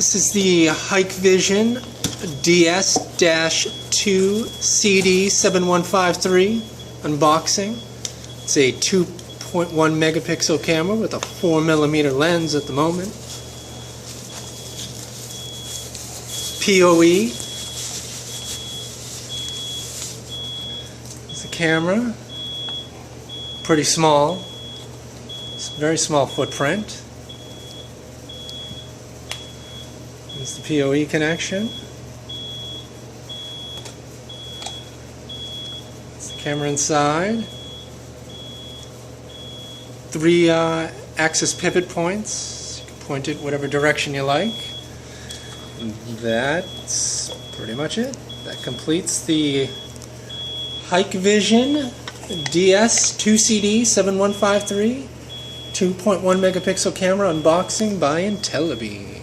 This is the Hikvision DS-2CD7153 unboxing. It's a 2.1 megapixel camera with a 4mm lens at the moment. PoE. It's the camera. Pretty small. It's a very small footprint. There's the PoE connection. It's the camera inside. 3 axis pivot points. You can point it whatever direction you like. And that's pretty much it. That completes the Hikvision DS-2CD7153 2.1 megapixel camera unboxing by Intellibeam.